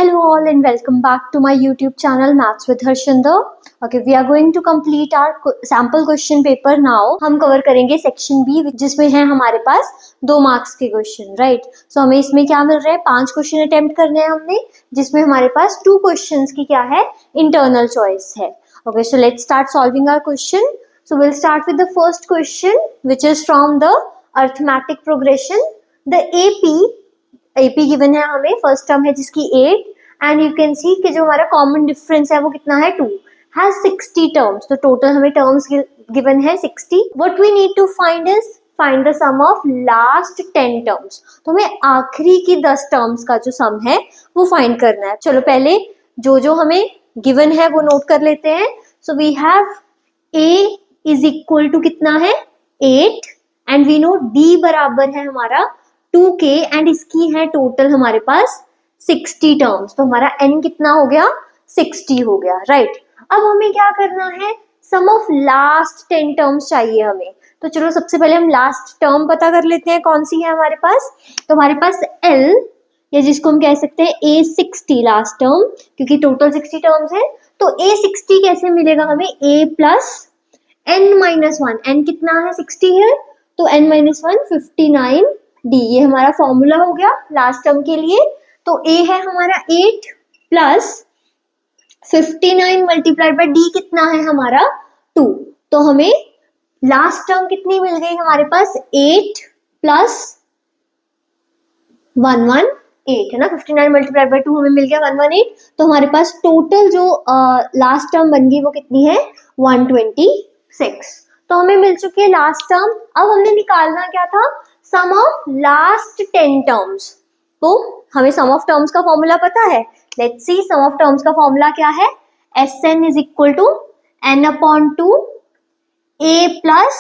Hello all and welcome back to my YouTube channel Maths with Harshinder. Okay, we are going to complete our sample question paper now. हम cover करेंगे section B जिसमें है हमारे पास 2 marks के question, right? सो हमें इसमें क्या मिल रहा है, 5 क्वेश्चन अटेम्प्ट करने हैं हमने, जिसमें हमारे पास 2 क्वेश्चंस की क्या है, इंटरनल चॉइस है. Okay, so let's start solving our question. So we'll start with the first question, which is from the arithmetic progression. The AP given है हमें, फर्स्ट टर्म है जिसकी 8 एंड यू कैन सी कि जो हमारा common difference है वो कितना है 2, हैज 60 टर्म्स. तो टोटल हमें टर्म्स गिवन है 60. What we need to find is find the sum of last 10 terms. तो हमें आखिरी की 10 टर्म्स का जो सम है वो फाइंड करना है. चलो पहले जो हमें गिवन है वो नोट कर लेते हैं. So we have A is equal to कितना है 8 एंड वी नो D बराबर है हमारा 2k एंड इसकी है टोटल हमारे पास 60 टर्म्स. तो हमारा n कितना हो गया, 60 हो गया, राइट? अब हमें क्या करना है, सम ऑफ लास्ट 10 टर्म्स चाहिए हमें. तो चलो सबसे पहले हम लास्ट टर्म पता कर लेते हैं कौन सी है हमारे पास. तो हमारे पास L या जिसको हम कह सकते हैं A60 लास्ट टर्म, क्योंकि टोटल 60 टर्म्स है. तो A60 कैसे मिलेगा हमें, A प्लस n-1. n कितना है 60 है, तो n-1 59 D. ये हमारा फॉर्मूला हो गया लास्ट टर्म के लिए. तो A है हमारा 8 प्लस 59 मल्टीप्लाइड बाय D कितना है हमारा 2. तो हमें लास्ट टर्म कितनी मिल गई हमारे पास, 8 प्लस 118 है ना. 59 मल्टीप्लाइड बाय 2 हमें मिल गया 118. तो हमारे पास टोटल जो लास्ट टर्म बन गई वो कितनी है 126. तो हमें मिल चुकी है लास्ट टर्म. अब हमने निकालना क्या था, सम ऑफ लास्ट 10 टर्म्स. तो हमें सम ऑफ टर्म्स का फॉर्मूला पता है. Let's see sum of terms का फॉर्मूला क्या है, Sn is equal to n/2 A plus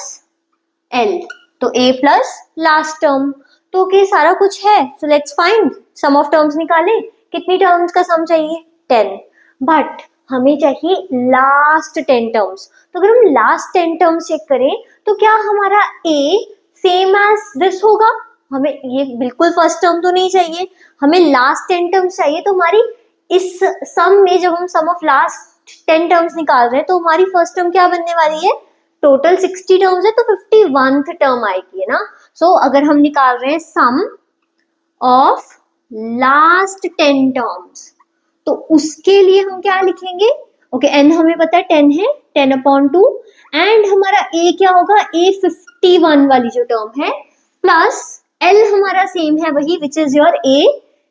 L. तो A प्लस लास्ट टर्म. तो ओके सारा कुछ है. So let's find sum of terms. निकालें कितनी टर्म्स का सम चाहिए, 10. बट हमें चाहिए लास्ट 10 टर्म्स. तो अगर हम लास्ट 10 टर्म्स चेक करें तो क्या हमारा A सेम एज दिस होगा. हमें ये बिल्कुल फर्स्ट टर्म तो नहीं चाहिए, हमें लास्ट 10 टर्म्स चाहिए. तो हमारी इस सम में जब हम सम ऑफ लास्ट 10 टर्म्स निकाल रहे हैं तो हमारी फर्स्ट टर्म क्या बनने वाली है, टोटल 60 टर्म्स है तो 51th टर्म आएगी, है ना. सो अगर हम निकाल रहे हैं सम ऑफ लास्ट 10 टर्म्स तो उसके लिए हम क्या लिखेंगे. ओके n हमें पता है 10 है, 10/2 एंड हमारा A क्या होगा, A 51 वाली जो टर्म है प्लस L हमारा सेम है वही विच इज योर A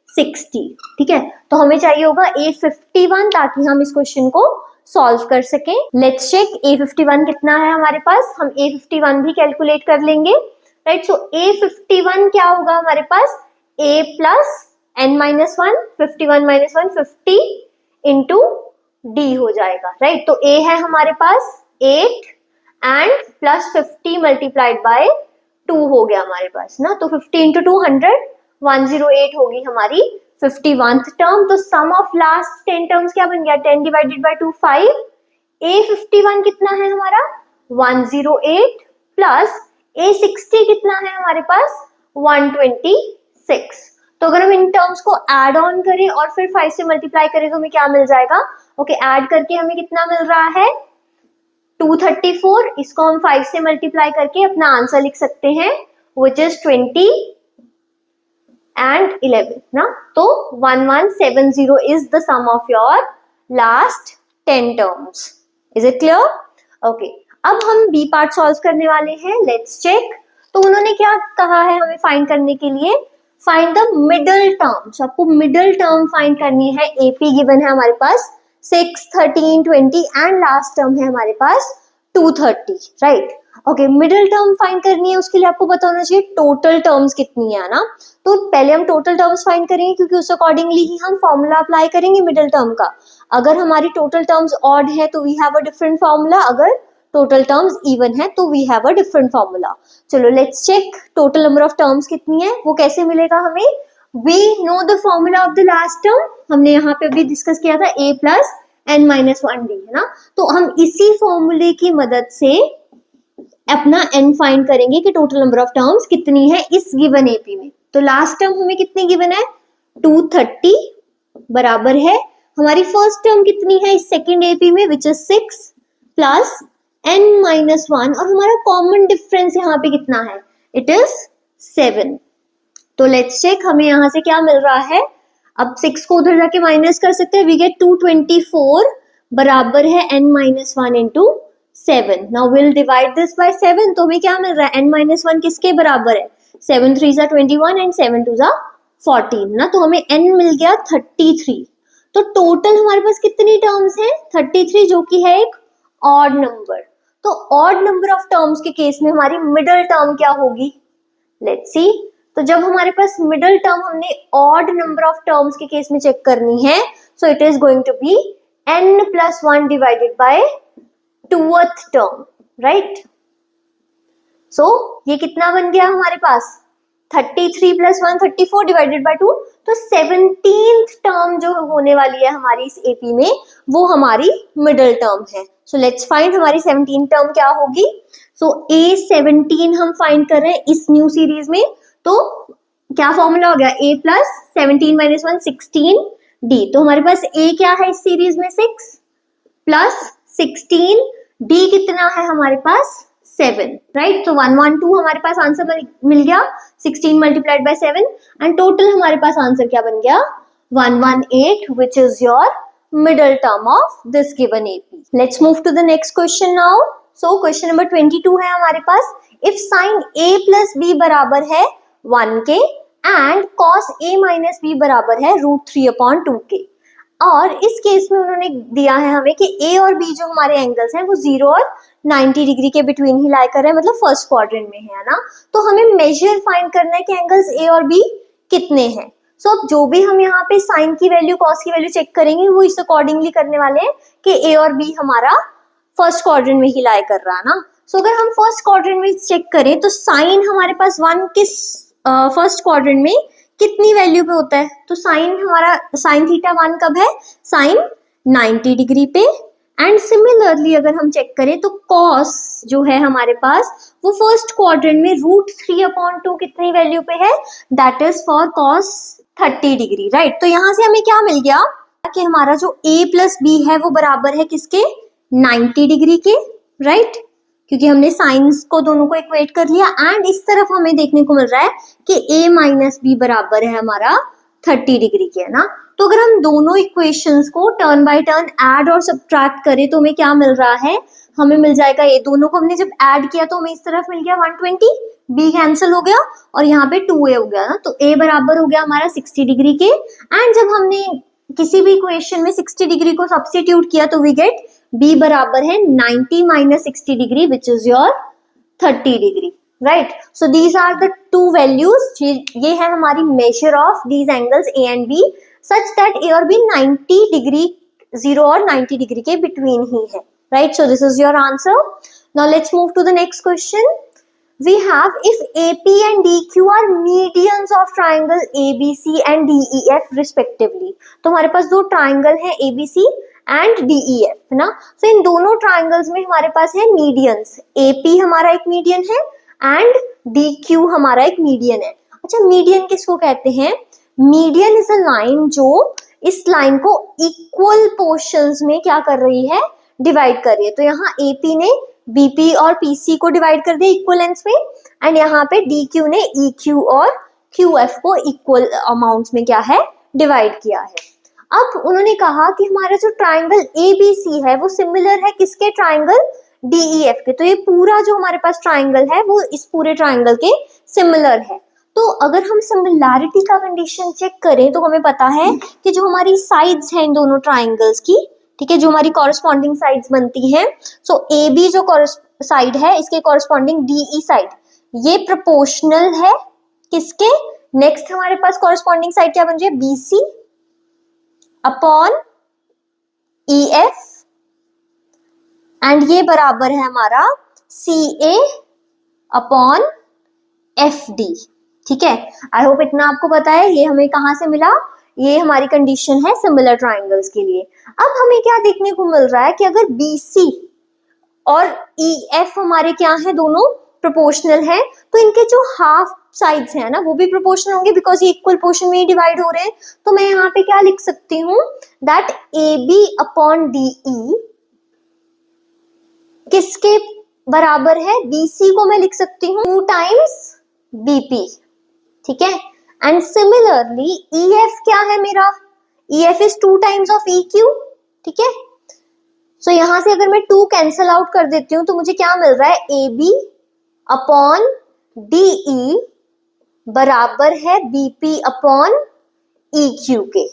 60. ठीक है, तो हमें चाहिए होगा A 51 ताकि हम इस क्वेश्चन को सॉल्व कर सकें. लेट्स चेक A 51 कितना है हमारे पास. हम A 51 भी कैलकुलेट कर लेंगे, राइट. सो A 51 क्या होगा हमारे पास, A plus n-1 51 - 1 50 into D हो जाएगा, राइट. तो A है हमारे पास 8 एंड प्लस 50 मल्टीप्लाइड बाय 2 हो गया हमारे पास ना. तो 50 इंटू 2 100 108 होगी हमारी 51th टर्म. तो सम ऑफ लास्ट 10 टर्म्स क्या बन गया, 10 डिवाइडेड बाय 2 5. A 51 कितना है हमारा 108 प्लस A 60 कितना है हमारे पास 126. तो अगर हम इन टर्म्स को ऐड ऑन करें और फिर 5 से मल्टीप्लाई करें तो हमें क्या मिल जाएगा. ओके ऐड करके हमें कितना मिल रहा है 234. इसको हम 5 से मल्टीप्लाई करके अपना आंसर लिख सकते हैं विच इज 20 एंड 11 ना. तो 1170 is the sum of your last 10 terms. Is it clear. Okay अब हम बी पार्ट सॉल्व करने वाले हैं. Let's check. तो उन्होंने क्या कहा है हमें फाइंड करने के लिए, फाइंड द मिडल टर्म्स. आपको मिडल टर्म फाइंड करनी है. AP गिवन है हमारे पास 6 13 20 एंड लास्ट टर्म है हमारे पास 230, right. Okay middle term find करनी है, उसके लिए आपको पता होना चाहिए टोटल टर्म्स कितनी है ना. तो पहले हम टोटल टर्म्स फाइंड करेंगे क्योंकि उस अकॉर्डिंगली ही हम फॉर्मूला अप्लाई करेंगे मिडल टर्म का. अगर हमारी टोटल टर्म्स ऑड है तो we have a different formula, अगर टोटल टर्म्स इवन है तो we have a different formula. चलो let's check total number of terms कितनी है, वो कैसे मिलेगा हमें. We know the formula of the last term, हमने यहाँ पे अभी डिस्कस किया था A प्लस n-1 D, है ना. तो हम इसी फॉर्मूले की मदद से अपना n फाइंड करेंगे कि टोटल नंबर ऑफ टर्म्स कितनी है इस गिवन AP में. तो लास्ट टर्म हमें कितनी गिवन है 230 बराबर है हमारी फर्स्ट टर्म कितनी है इस सेकेंड एपी में, विच इज 6 प्लस n-1, और हमारा कॉमन डिफरेंस यहाँ पे कितना है, इट इज 7। तो लेट्स चेक हमें यहाँ से क्या मिल रहा है। अब 6 को उधर जाके माइनस कर सकते हैं, वी गेट 224 बराबर है n-1 into 7। Now will divide this by 7, तो हमें क्या मिल रहा है, n-1 किसके बराबर है, 7 3 जा 21 एंड 7 2 जा 14 ना, तो हमें n मिल गया 33। तो टोटल हमारे पास कितनी टर्म्स हैं, 33, जो कि है एक ऑड नंबर। तो ऑड नंबर ऑफ टर्म्स के केस में हमारी मिडल टर्म क्या होगी, लेट्स सी। तो जब हमारे पास मिडल टर्म हमने ऑड नंबर ऑफ टर्म्स के केस में चेक करनी है, so it is going to be n+1 divided by 2th term, right. So ये कितना बन गया हमारे पास, 33 + 1 34 डिवाइडेड बाय 2, तो 17th टर्म जो होने वाली है हमारी इस एपी में, वो हमारी मिडल टर्म है। सो लेट्स फाइंड हमारी 17th टर्म क्या होगी। सो A17 हम फाइंड कर रहे हैं इस न्यू सीरीज में, तो क्या फॉर्मूला हो गया, A + 17 - 1 16D। तो हमारे पास A क्या है इस सीरीज में, 6 प्लस 16, D कितना है हमारे पास 7, राइट। तो 112 हमारे पास आंसर मिल गया, 16 मल्टीप्लाइड बाय 7, एंड टोटल हमारे पास आंसर क्या बन गया, 118, which is your middle term of this given AP. Let's move to the next question now. So question number 22 है हमारे पास, if sin A plus B बराबर है 1 के and cos A minus B बराबर है √3/2 के, और इस केस में उन्होंने दिया है हमें कि A और B जो हमारे एंगल्स हैं वो 0 और 90 डिग्री के बिटवीन ही लाई कर रहे हैं, मतलब फर्स्ट क्वाड्रेंट में है ना। तो हमें मेजर फाइंड करना है कि एंगल्स A और B कितने हैं। सो अब जो भी हम यहाँ पे साइन की वैल्यू कॉस की वैल्यू चेक करेंगे वो इस अकॉर्डिंगली करने वाले हैं कि A और B हमारा फर्स्ट क्वाड्रेंट में ही लाई कर रहा है ना। सो अगर हम फर्स्ट क्वाड्रेंट में चेक करें तो साइन हमारे पास 1 किस फर्स्ट क्वाड्रेंट में कितनी वैल्यू पे होता है, तो साइन हमारा sin θ1 कब है, साइन 90 डिग्री पे। एंड सिमिलरली अगर हम चेक करें तो cos जो है हमारे पास वो फर्स्ट क्वाड्रेंट में √3/2 कितनी वैल्यू पे है, that is for cos 30 degree, right. तो यहाँ से हमें क्या मिल गया कि हमारा जो A + B है वो बराबर है किसके, 90 डिग्री के, राइट, क्योंकि हमने साइंस को दोनों को इक्वेट कर लिया। एंड इस तरफ हमें देखने को मिल रहा है कि A - B बराबर है हमारा 30 डिग्री के, है ना। तो अगर हम दोनों इक्वेशंस को टर्न बाय टर्न ऐड और सब्ट्रैक्ट करें तो हमें क्या मिल रहा है, हमें मिल जाएगा, ये दोनों को हमने जब ऐड किया तो हमें इस तरफ मिल गया 120, B कैंसिल हो गया और यहाँ पे 2A हो गया ना, तो A बराबर हो गया हमारा 60 डिग्री के। एंड जब हमने किसी भी इक्वेशन में 60 डिग्री को सब्स्टिट्यूट किया तो वी गेट B बराबर है 90 - 60 degree, which is your 30 degree, right. So these are the two values, ये है हमारी measure of these angles A and B such that A और B 90 डिग्री 0 और 90 डिग्री के बिटवीन ही है, right. So this is your answer. Now let's move to the next question. We have if AP and DQ are medians of triangle ABC and DEF respectively. तो हमारे पास दो triangle है ABC and DEF, है ना। तो इन दोनों triangles में हमारे पास है मीडियंस, AP हमारा एक मीडियन है एंड DQ हमारा एक मीडियन है। अच्छा, मीडियन किसको कहते हैं, मीडियन इज अ लाइन जो इस लाइन को इक्वल पोर्शंस में क्या कर रही है, डिवाइड कर रही है। तो यहाँ AP ने BP और PC को डिवाइड कर दिया इक्वल लेंथ्स में, एंड यहाँ पे DQ ने EQ और QF को इक्वल अमाउंट्स में क्या है, डिवाइड किया है। अब उन्होंने कहा कि हमारा जो ट्राइंगल ABC है वो सिमिलर है किसके, ट्राइंगल DEF के। तो ये पूरा जो हमारे पास ट्राइंगल है वो इस पूरे ट्राइंगल के सिमिलर है। तो अगर हम सिमिलैरिटी का कंडीशन चेक करें तो हमें पता है कि जो हमारी साइड्स हैं इन दोनों ट्राइंगल्स की, ठीक है, जो हमारी कॉरस्पॉन्डिंग साइड्स बनती हैं, सो AB जो साइड है इसके कॉरस्पॉन्डिंग DE साइड ये प्रोपोर्शनल है किसके, नेक्स्ट हमारे पास कॉरस्पॉन्डिंग साइड क्या बन रही है, BC अपॉन EF, एंड ये बराबर है हमारा CA अपॉन FD, ठीक है। आई होप इतना आपको पता है। ये हमें कहाँ से मिला, ये हमारी कंडीशन है सिमिलर ट्राइंगल्स के लिए। अब हमें क्या देखने को मिल रहा है कि अगर BC और EF हमारे क्या है, दोनों प्रोपोर्शनल है, तो इनके जो हाफ साइड्स हैं ना वो भी प्रोपोर्शनल होंगे बिकॉज ये इक्वल पोर्शन में ही डिवाइड हो रहे हैं। तो मैं यहाँ पे क्या लिख सकती हूँ that A B upon D E किसके बराबर है, BC को मैं लिख सकती हूँ 2 टाइम्स BP, ठीक है। एंड सिमिलरली EF क्या है मेरा, EF is 2 times of EQ, ठीक है। सो यहां से अगर मैं 2 कैंसल आउट कर देती हूँ तो मुझे क्या मिल रहा है, AB अपॉन DE बराबर है BP अपॉन EQ के,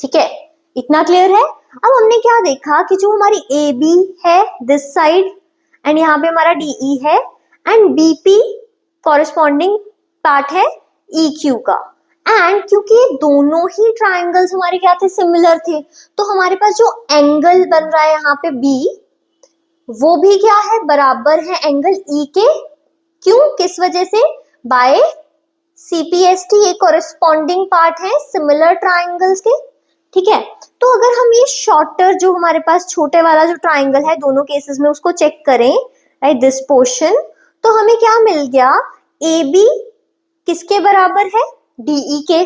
ठीक है। इतना क्लियर है। अब हमने क्या देखा कि जो हमारी AB है दिस साइड एंड यहाँ पे हमारा DE है एंड BP कॉरेस्पॉन्डिंग पार्ट है EQ का। एंड क्योंकि ये दोनों ही ट्राइंगल्स हमारे क्या थे, सिमिलर थे, तो हमारे पास जो एंगल बन रहा है यहाँ पे B वो भी क्या है, बराबर है एंगल E के। क्यों, किस वजह से, बाय CPST, ये कॉरेस्पॉन्डिंग पार्ट है सिमिलर ट्राइंगल्स के, ठीक है। तो अगर हम ये शॉर्टर जो हमारे पास छोटे वाला जो ट्राइंगल है दोनों केसेस में उसको चेक करें, राइट, दिस पोर्शन, तो हमें क्या मिल गया, AB किसके बराबर है, DE के,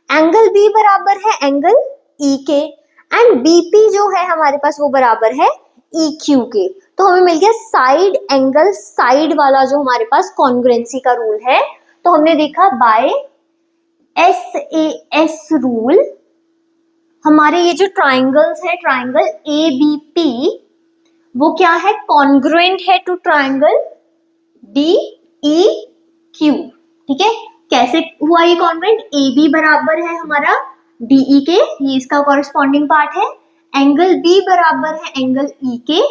एंगल B बराबर है एंगल E के, एंड BP जो है हमारे पास वो बराबर है EQ के। तो हमें मिल गया साइड एंगल साइड वाला जो हमारे पास कॉन्ग्रुएंसी का रूल है। तो हमने देखा बाय SAS रूल हमारे ये जो ट्राइंगल्स है, ट्राइंगल ABP वो क्या है, कॉन्ग्रुएंट है टू ट्राइंगल DEQ, ठीक है। कैसे हुआ ये कॉन्ग्रुएंट, AB बराबर है हमारा DE के, ये इसका कॉरेस्पॉन्डिंग पार्ट है, एंगल B बराबर है एंगल E के,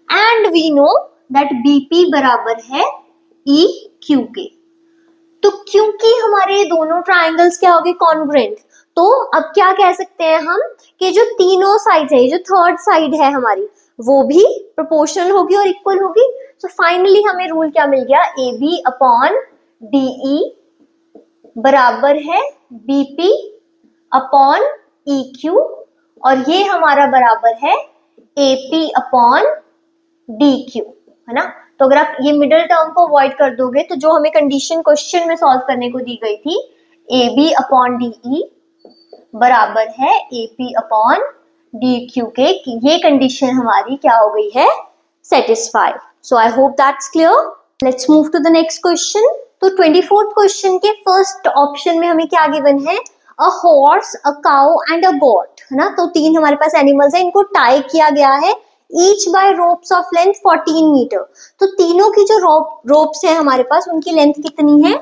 and we know that BP बराबर है EQ के। तो क्योंकि हमारे ये दोनों ट्राइंगल्स क्या हो गए, कॉन्ग्रुएंट, तो अब क्या कह सकते हैं हम कि जो तीनों साइड है, जो थर्ड साइड है हमारी वो भी प्रोपोर्शनल होगी और इक्वल होगी। सो फाइनली हमें रूल क्या मिल गया, AB अपॉन DE बराबर है BP अपॉन EQ, और ये हमारा बराबर है AP अपॉन DQ, है ना। तो अगर आप ये मिडिल टर्म को अवॉइड कर दोगे तो जो हमें कंडीशन क्वेश्चन में सॉल्व करने को दी गई थी, AB अपॉन DE बराबर है AP अपॉन DQ के, ये कंडीशन हमारी क्या हो गई है, satisfied. So I hope that's clear. Let's move to the next question. तो 24th क्वेश्चन के फर्स्ट ऑप्शन में हमें क्या गिवन है, a horse, a cow and a goat, है ना। तो 3 हमारे पास एनिमल्स है, इनको टाई किया गया है each by ropes of length 14 metre. तो तीनों की जो रोप्स है हमारे पास उनकी लेंथ कितनी है,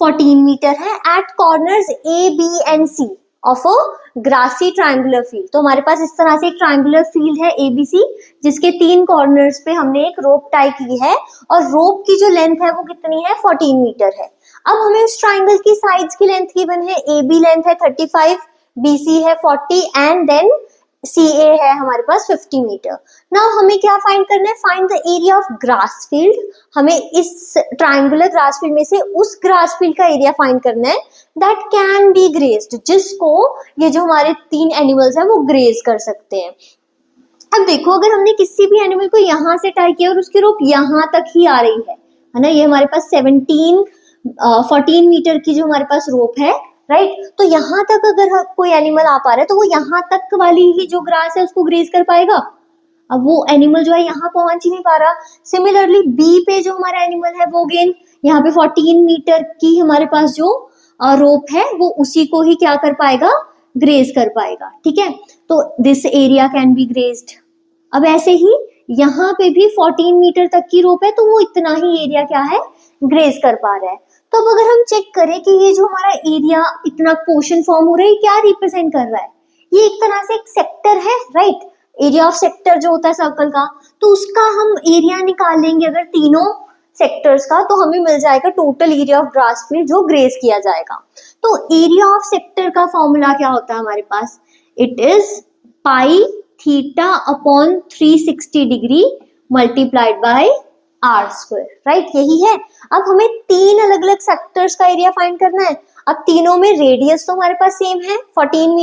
14 मीटर है, at corners A, B and C of a grassy triangular field. तो हमारे पास इस तरह से एक ट्रायंगुलर फील्ड है ABC जिसके 3 कॉर्नर्स पे हमने एक रोप टाई की है और रोप की जो लेंथ है वो कितनी है, 14 मीटर है। अब हमें उस ट्रायंगल की साइड्स की लेंथ गिवन है, AB लेंथ है 35, BC है 40 एंड देन CA है हमारे पास 50 मीटर। नाउ हमें क्या फाइंड करना है, find the area of grass field. हमें इस ट्रायंगुलर ग्रास फील्ड में से उस ग्रास फील्ड का एरिया फाइंड करना है दैट कैन बी ग्रेज्ड, जिसको ये जो हमारे 3 एनिमल्स हैं वो ग्रेज कर सकते हैं। अब देखो, अगर हमने किसी भी एनिमल को यहाँ से टाई किया और उसकी रोप यहाँ तक ही आ रही है ना, ये हमारे पास 14 मीटर की जो हमारे पास रोप है, राइट। तो यहाँ तक अगर कोई एनिमल आ पा रहा है तो वो यहाँ तक वाली ही जो ग्रास है उसको ग्रेज कर पाएगा। अब वो एनिमल जो है यहाँ पहुंच ही नहीं पा रहा। सिमिलरली बी पे जो हमारा एनिमल है वो अगेन यहाँ पे 14 मीटर की हमारे पास जो रोप है वो उसी को ही क्या कर पाएगा, ग्रेज कर पाएगा, ठीक है। तो this area can be grazed. अब ऐसे ही यहाँ पे भी 14 मीटर तक की रोप है तो वो इतना ही एरिया क्या है, ग्रेज कर पा रहा है। तो अब अगर हम चेक करें कि ये जो हमारा एरिया इतना पोर्शन फॉर्म हो रहा है क्या रिप्रेजेंट कर रहा है, ये एक तरह से एक सेक्टर है, राइट। एरिया ऑफ सेक्टर जो होता है सर्कल का, तो उसका हम एरिया निकाल लेंगे अगर तीनों सेक्टर्स का, तो हमें मिल जाएगा total area of grass field जो ग्रेज किया जाएगा। तो एरिया ऑफ सेक्टर का फॉर्मूला क्या होता है हमारे पास, it is pi theta upon 360 degree multiplied by r square, right, यही है। अब हमें 3 अलग अलग सेक्टर्स का एरिया फाइंड करना है। अब तीनों में रेडियस तो हमारे पास सेम है 14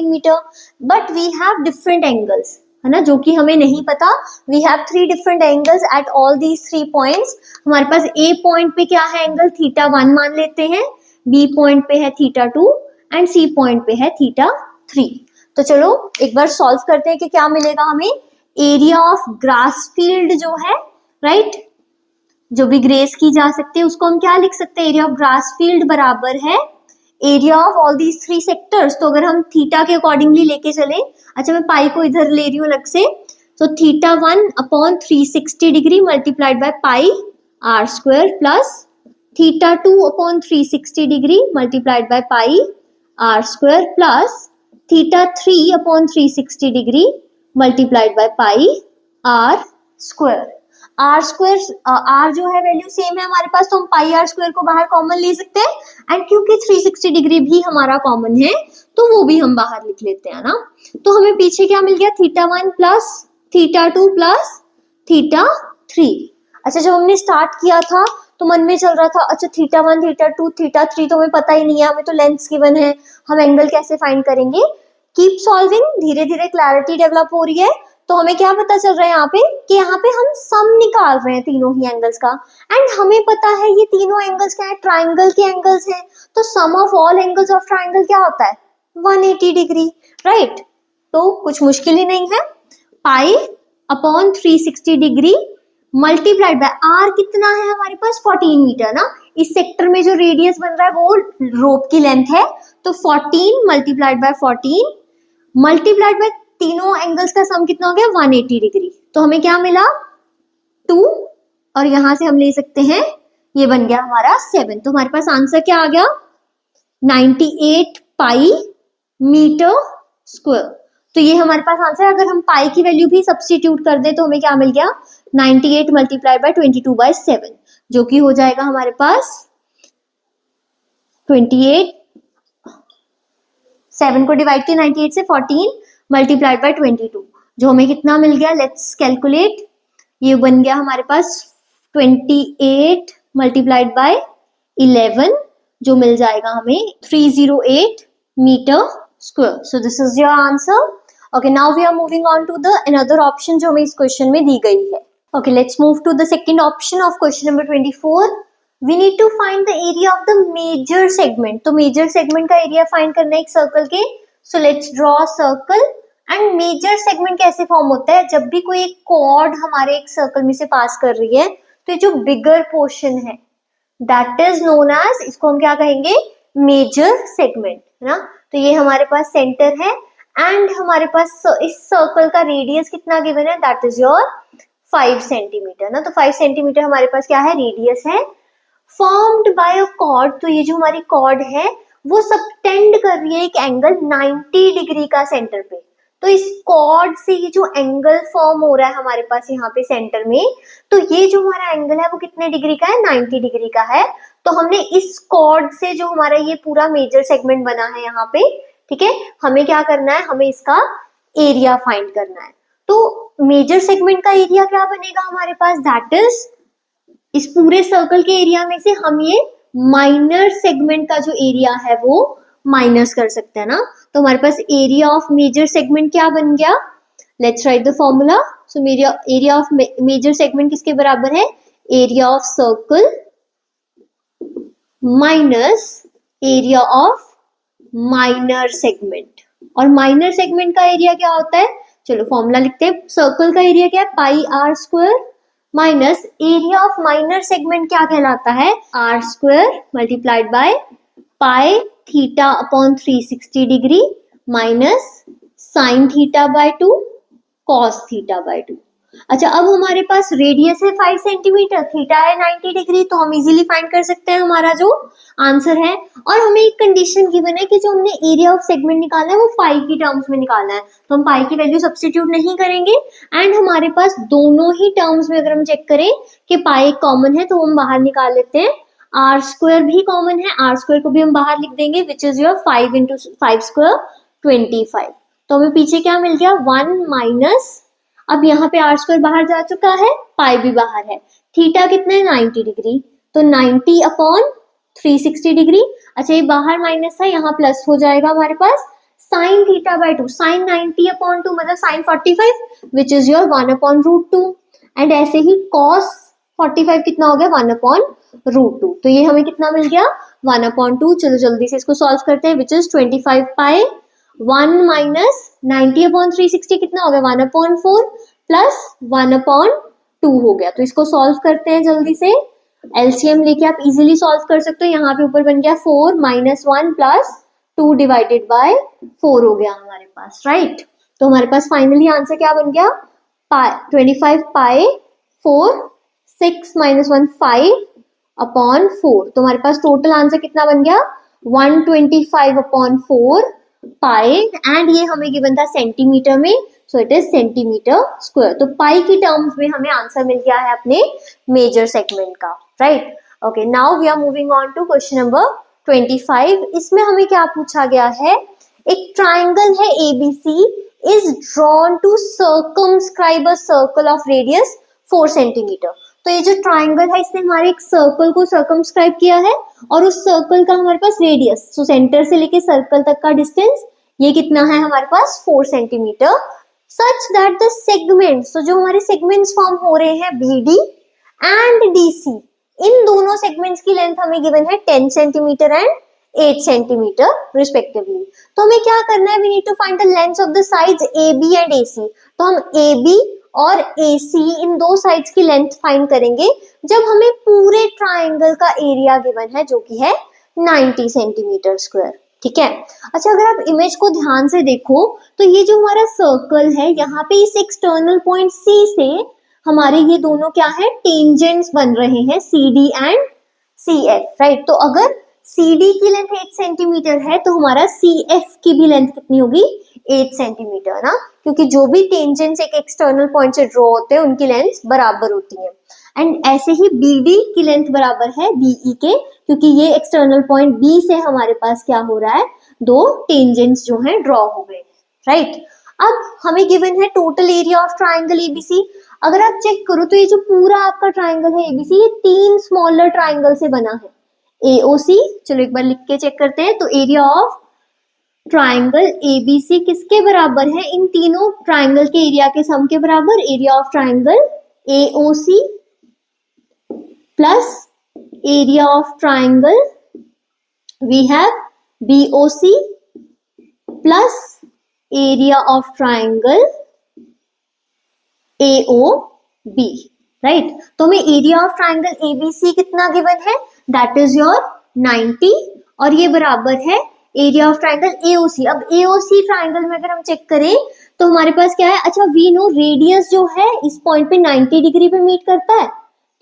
metre, but we have different angles, है ना, जो कि हमें नहीं पता। We have 3 different angles at all these 3 points. हमारे पास ए पॉइंट पे क्या है एंगल, थीटा 1 मान लेते हैं, बी पॉइंट पे है थीटा 2 एंड सी पॉइंट पे है थीटा 3। तो चलो एक बार सॉल्व करते हैं कि क्या मिलेगा हमें। एरिया ऑफ ग्रास फील्ड जो है, राइट, जो भी ग्रेस की जा सकती है उसको हम क्या लिख सकते हैं, एरिया ऑफ ग्रास फील्ड बराबर है area of all these 3 sectors. तो अगर हम थीटा के अकॉर्डिंगली लेके चले, अच्छा मैं पाई को इधर ले रही हूँ अलग से, तो theta 1 upon 360 degree multiplied by pi are square plus theta 2 upon 360 degree multiplied by pi are square plus theta 3 upon 360 degree multiplied by pi are square. R square, R जो है वैल्यू सेम है हमारे पास, तो हम पाई are square को बाहर common ले सकते हैं, एंड क्योंकि 360 डिग्री भी हमारा कॉमन है तो वो भी हम बाहर लिख लेते हैं ना। तो हमें पीछे क्या मिल गया, theta 1 plus theta 2 plus theta 3। अच्छा जब हमने स्टार्ट किया था तो मन में चल रहा था अच्छा थीटा 1 थीटा 2 थीटा 3 तो हमें पता ही नहीं है, हमें तो लेंथ गिवन है, हम एंगल कैसे फाइंड करेंगे। कीप सॉल्विंग, धीरे धीरे क्लैरिटी डेवलप हो रही है। तो हमें क्या पता चल रहा है यहाँ पे कि यहाँ पे हम सम निकाल रहे हैं तीनों ही एंगल्स का, एंड हमें पता है ये तीनों एंगल्स क्या है, ट्राइंगल के एंगल्स हैं। तो sum of all angles of triangle क्या होता है, 180 डिग्री, राइट। तो कुछ मुश्किल ही नहीं है, pi upon 360 degree multiplied by R कितना है हमारे पास 14 मीटर ना, इस सेक्टर में जो रेडियस बन रहा है वो रोप की लेंथ है, तो 14 मल्टीप्लाइड बाय 14 मल्टीप्लाइड बाय तीनों एंगल्स का सम कितना हो गया 180 डिग्री। तो हमें क्या मिला 2, और यहां से हम ले सकते हैं ये बन गया हमारा 7। तो हमारे पास आंसर क्या आ गया 98 पाई मीटर स्क्वायर। तो ये हमारे पास आंसर, अगर हम पाई की वैल्यू भी सब्स्टिट्यूट कर दें तो हमें क्या मिल गया 98 मल्टीप्लाइड बाय 22/7, जो कि हो जाएगा हमारे पास 28, 7 को डिवाइड किया 98 से 14 मल्टीप्लाइड बाय 22, जो हमें कितना मिल गया, लेट्स कैलकुलेट। ये बन गया हमारे पास 28 मल्टीप्लाइड बाय 11, जो मिल जाएगा हमें 308 metre square. So this is your answer. Okay, now we are moving on to the another option जो हमें इस क्वेश्चन में दी गई है। Okay, let's move to the second option of question number 24। We need to find the area of the major segment. तो major segment का area find करना है एक सर्कल के। So let's draw circle. And major segment कैसे form होता है, जब भी कोई एक कॉर्ड हमारे एक सर्कल में से पास कर रही है तो ये जो बिगर पोर्शन है दैट इज नोन एज, इसको हम क्या कहेंगे, मेजर सेगमेंट, है ना। तो ये हमारे पास सेंटर है एंड हमारे पास इस सर्कल का रेडियस कितना गिवन है, दैट इज योर 5 सेंटीमीटर ना। तो 5 सेंटीमीटर हमारे पास क्या है, रेडियस है, फॉर्म्ड बाय अ कॉर्ड। तो ये जो हमारी कॉर्ड है वो सबटेंड कर रही है एक एंगल 90 डिग्री का सेंटर पे। तो इस कॉर्ड से ये जो एंगल फॉर्म हो रहा है हमारे पास यहाँ पे सेंटर में, तो ये जो हमारा एंगल है वो कितने डिग्री का है, 90 डिग्री का है। तो हमने इस कॉर्ड से जो हमारा ये पूरा मेजर सेगमेंट बना है यहाँ पे, ठीक है, हमें क्या करना है, हमें इसका एरिया फाइंड करना है। तो मेजर सेगमेंट का एरिया क्या बनेगा हमारे पास, दैट इज इस पूरे सर्कल के एरिया में से हम ये माइनर सेगमेंट का जो एरिया है वो माइनस कर सकते हैं ना। तो हमारे पास एरिया ऑफ मेजर सेगमेंट क्या बन गया, let's write the formula. So area of major segment किसके बराबर है, area of circle minus area of minor segment. और माइनर सेगमेंट का एरिया क्या होता है, चलो फॉर्मूला लिखते हैं। सर्कल का एरिया क्या है, pi are square minus area of minor segment क्या कहलाता है, r square multiplied by pi theta upon 360 degree minus sine theta by 2 cos theta by 2। अच्छा, अब हमारे पास रेडियस है 5 सेंटीमीटर, थीटा है 90 डिग्री, तो हम इजीली फाइंड कर सकते हैं हमारा जो आंसर है। और हमें एक कंडीशन गिवन है कि जो हमने एरिया ऑफ सेगमेंट निकालना है वो पाई की टर्म्स में निकालना है, तो हम पाई की वैल्यू सब्स्टिट्यूट नहीं करेंगे। एंड हमारे पास दोनों ही टर्म्स में अगर हम चेक करें कि पाई कॉमन है तो हम बाहर निकाल लेते हैं, आर स्क्वायर भी कॉमन है, आर स्क्वायर को भी हम बाहर लिख देंगे, विच इज योर 5 इंटू 5 स्क्वायर 25। तो हमें पीछे क्या मिल गया 1 माइनस, अब यहाँ पे आर स्क्वायर बाहर जा चुका है, पाई भी बाहर है, थीटा कितना है 90 डिग्री, तो 90 अपॉन 360 डिग्री। अच्छा, ये बाहर माइनस था, यहाँ प्लस हो जाएगा हमारे पास, साइन थीटा बाय 2, साइन 90/2 मतलब sine 45 which is your 1/√2, and ऐसे ही कॉस 45 कितना हो गया 1/√2। तो ये हमें कितना मिल गया 1/2। चलो जल्दी से इसको सॉल्व करते हैं, विच इज 25 पाई 1 माइनस 90/360 कितना हो गया 1/4 प्लस 1/2 हो गया। तो इसको सॉल्व करते हैं जल्दी से, एलसीएम लेके आप इजीली सॉल्व कर सकते हो। यहाँ पे ऊपर बन गया 4 माइनस 1 प्लस 2 डिवाइडेड बाय 4 हो गया हमारे पास, राइट। तो हमारे पास फाइनली आंसर क्या बन गया 25 पाई 4 6 माइनस 1 5/4। तो हमारे पास टोटल आंसर कितना बन गया 125/4 पाई, एंड ये हमें गिवन था सेंटीमीटर में, सो इट इज सेंटीमीटर स्क्वायर। तो पाई की टर्म्स में हमें आंसर मिल गया है अपने मेजर सेगमेंट का, right. Okay, now we are moving on to question number 25। इसमें हमें क्या पूछा गया है, एक ट्राइंगल है ABC is drawn to circumscribe a circle of radius 4 centimetre. तो ये जो ट्राइंगल है इसने हमारे एक सर्कल को सर्कमस्क्राइब किया है, और उस सर्कल का हमारे पास रेडियस, तो सेंटर से लेके सर्कल तक का डिस्टेंस ये कितना है हमारे पास 4 centimetre, such that the segments, तो जो हमारे सेगमेंट्स फॉर्म हो रहे हैं BD एंड DC, इन दोनों सेगमेंट्स की लेंथ हमें गिवन है 10 सेंटीमीटर एंड 8 सेंटीमीटर रिस्पेक्टिवली। तो हमें क्या करना है, we need to find the lengths of the sides AB and AC। तो हम AB और AC इन दो साइड्स की लेंथ फाइंड करेंगे जब हमें पूरे ट्राइंगल का एरिया गिवन है जो कि है 90 सेंटीमीटर स्क्वायर, ठीक है। अच्छा, अगर आप इमेज को ध्यान से देखो तो ये जो हमारा सर्कल है, यहाँ पे इस एक्सटर्नल पॉइंट C से हमारे ये दोनों क्या है टेंजेंट्स बन रहे हैं CD एंड CF, राइट। तो अगर CD की लेंथ 8 सेंटीमीटर है तो हमारा CF की भी लेंथ कितनी होगी 8 सेंटीमीटर ना, क्योंकि जो भी टेंजेंट्स एक एक्सटर्नल पॉइंट से ड्रॉ होते हैं उनकी लेंथ बराबर होती है। एंड ऐसे ही BD की लेंथ बराबर है BE के, क्योंकि ये एक्सटर्नल पॉइंट B से हमारे पास क्या हो रहा है, दो टेंजेंट्स जो है ड्रॉ हो गए, राइट। अब हमें गिवन है total area of triangle ABC। अगर आप चेक करो तो ये जो पूरा आपका ट्राइंगल है ABC, ये 3 स्मॉलर ट्राइंगल से बना है। AOC, चलो एक बार लिख के चेक करते हैं। तो एरिया ऑफ ट्राइंगल ABC किसके बराबर है, इन तीनों ट्राइंगल के एरिया के सम के बराबर। Area of triangle AOC plus area of triangle we have BOC plus area of triangle AOB, right. तो हमें एरिया ऑफ ट्राइंगल ABC कितना गिवन है, दैट इज योर 90, और ये बराबर है एरिया ऑफ ट्राइंगल AOC। अब AOC ट्राइंगल में अगर हम चेक करें तो हमारे पास क्या है, अच्छा वी नो रेडियस जो है इस पॉइंट पे 90 डिग्री पे मीट करता है,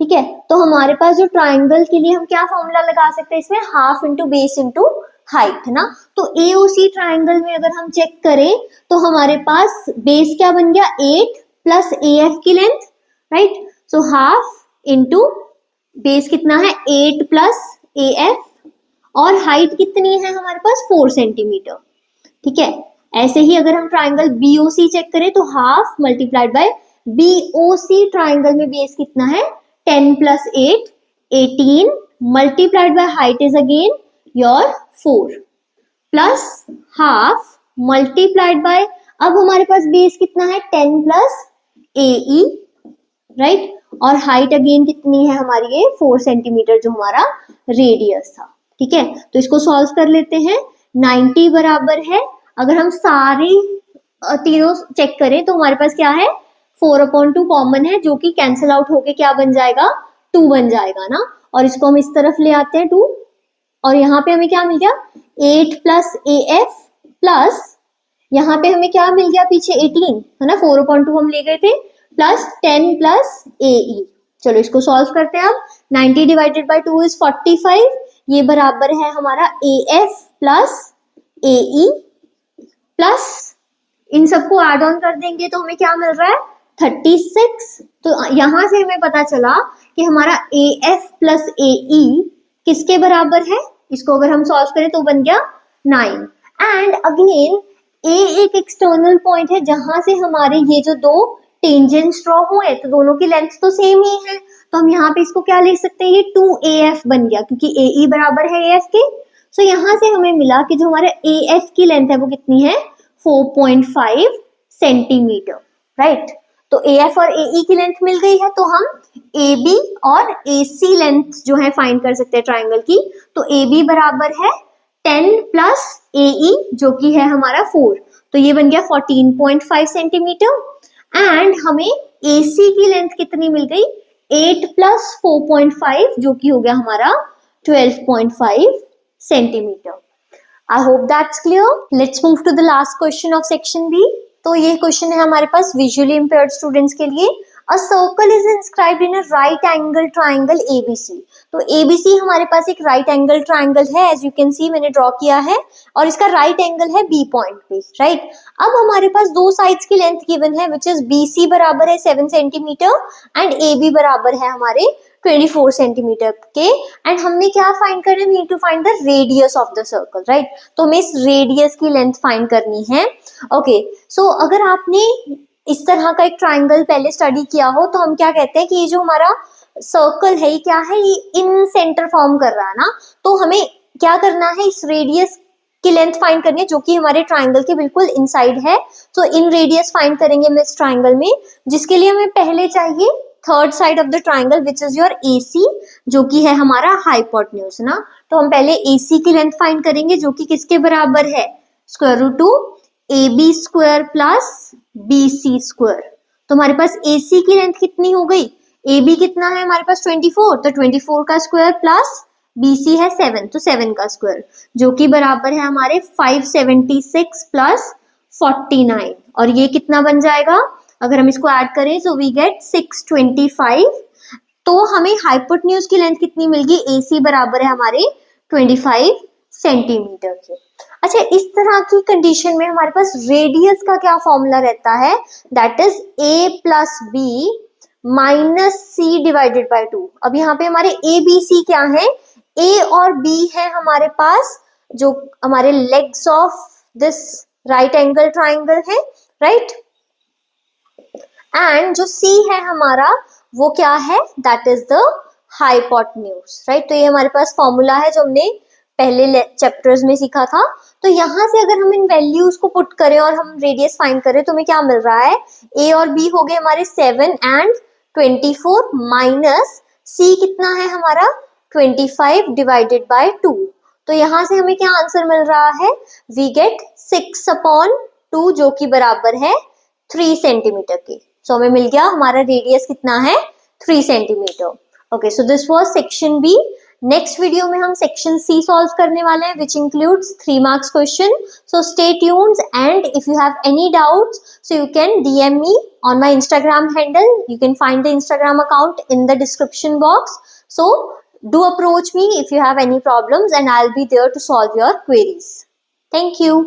ठीक है। तो हमारे पास जो ट्राइंगल के लिए हम क्या फॉर्मूला लगा सकते हैं इसमें, half into base into height, है ना। तो AOC ट्राइंगल में अगर हम चेक करें तो हमारे पास बेस क्या बन गया 8 प्लस AF की length, right. So half into base कितना है 8 प्लस AF, और हाइट कितनी है हमारे पास 4 सेंटीमीटर, ठीक है। ऐसे ही अगर हम ट्राइंगल BOC चेक करें तो half multiplied by BOC triangle में बेस कितना है 10 plus 8 18 multiplied by height is again your 4 plus half multiplied by, अब हमारे पास बेस कितना है 10 प्लस AE, राइट। और हाइट अगेन कितनी है हमारी ये 4 सेंटीमीटर जो हमारा रेडियस था, ठीक है। तो इसको सॉल्व कर लेते हैं। 90 बराबर है, अगर हम सारे तीनों चेक करें तो हमारे पास क्या है 4/2 कॉमन है, जो कि कैंसिल आउट होके क्या बन जाएगा 2 बन जाएगा ना। और इसको हम इस तरफ ले आते हैं 2, और यहाँ पे हमें क्या मिल गया 8 प्लस AF प्लस यहाँ पे हमें क्या मिल गया पीछे 18, है ना, 4/2 हम ले गए थे, प्लस 10 प्लस AE। चलो इसको सॉल्व करते हैं अब। 90 डिवाइडेड बाय 2 इज 45, ये बराबर है हमारा AF प्लस AE प्लस इन सबको ऐड ऑन कर देंगे तो हमें क्या मिल रहा है 36। तो यहां से हमें पता चला कि हमारा AF प्लस AE किसके बराबर है, इसको अगर हम सॉल्व करें तो बन गया 9। एंड अगेन A एक एक्सटर्नल पॉइंट है जहां से हमारे ये जो दो टेंजेंट्स ड्रॉ हुए तो दोनों की लेंथ तो सेम ही है, तो हम यहाँ पे इसको क्या लिख सकते हैं, ये 2AF बन गया क्योंकि AE बराबर है AF के। सो यहाँ से हमें मिला कि जो हमारे AF की लेंथ है वो कितनी है 4.5 सेंटीमीटर, राइट। तो AF और AE की लेंथ मिल गई है, तो हम AB और AC लेंथ जो है फाइंड कर सकते हैं ट्राइंगल की। तो AB बराबर है 10 प्लस AE जो कि है हमारा 4, तो ये बन गया 14.5 सेंटीमीटर। एंड हमें AC की लेंथ कितनी मिल गई 8 प्लस 4.5 जो कि हो गया हमारा 12.5 centimetre. I hope that's clear. Let's move to the last question of section B. तो ये क्वेश्चन है हमारे पास विजुअली इम्पेयर्ड स्टूडेंट्स के लिए। A circle is inscribed in a right angle triangle ABC। तो ABC हमारे पास एक राइट एंगल ट्राइंगल है, एज यू कैन सी मैंने ड्रॉ किया है, और इसका राइट एंगल है B पॉइंट पे, राइट। अब हमारे पास दो साइड्स की लेंथ गिवन है, विच इज BC बराबर है 7 सेंटीमीटर एंड AB बराबर है हमारे 24 सेंटीमीटर के। एंड हमने क्या फाइंड करना है, we need to find the radius of the circle, right. तो हमें इस रेडियस की लेंथ फाइंड करनी है। ओके, सो अगर आपने इस तरह का एक ट्राइंगल पहले स्टडी किया हो तो हम क्या कहते हैं कि ये जो हमारा सर्कल है ये क्या है, ये इन सेंटर फॉर्म कर रहा है ना। तो हमें क्या करना है, इस रेडियस की लेंथ फाइंड करनी है जो कि हमारे ट्राइंगल के बिल्कुल इनसाइड है। तो इन रेडियस फाइंड करेंगे हम इस ट्राइंगल में, जिसके लिए हमें पहले चाहिए third side of the triangle which is your AC, जो कि है हमारा हाइपोटेन्यूज ना। तो हम पहले AC की लेंथ फाइंड करेंगे जो कि किसके बराबर है, square root to AB square plus BC square. तो हमारे पास AC की लेंथ कितनी हो गई, AB कितना है हमारे पास 24, तो 24 का स्क्वायर प्लस BC है 7, तो 7 का स्क्वायर जो कि बराबर है हमारे 576 प्लस 49। और ये कितना बन जाएगा, अगर हम इसको ऐड करें तो वी गेट 625। तो हमें हाइपोटेन्यूज की लेंथ कितनी मिल गई, AC बराबर है हमारे 25 सेंटीमीटर के। अच्छा, इस तरह की कंडीशन में हमारे पास रेडियस का क्या फॉर्मूला रहता है, that is A plus B minus C divided by 2। अब यहाँ पे हमारे ABC क्या है, A और B है हमारे पास जो हमारे legs of this right angle triangle है, राइट। एंड जो C है हमारा वो क्या है, that is the hypotenuse, right. तो ये हमारे पास फॉर्मूला है जो हमने पहले चैप्टर्स में सीखा था। तो यहाँ से अगर हम इन वैल्यूज को पुट करें और हम रेडियस फाइंड करें तो हमें क्या मिल रहा है, A और B हो गए हमारे 7 एंड 24 माइनस C कितना है हमारा 25 डिवाइडेड बाय 2। तो यहाँ से हमें क्या आंसर मिल रहा है, वी गेट 6/2 जो कि बराबर है 3 सेंटीमीटर के। सो हमें मिल गया हमारा रेडियस कितना है 3 centimetre. Okay, so this was section B. Next video में हम सेक्शन सी सॉल्व करने वाले हैं which includes 3 marks question. So stay tuned and if you have any doubts so you can DM me on my Instagram handle. You can find the Instagram account in the description box. So do approach me if you have any problems and I'll be there to solve your queries. Thank you.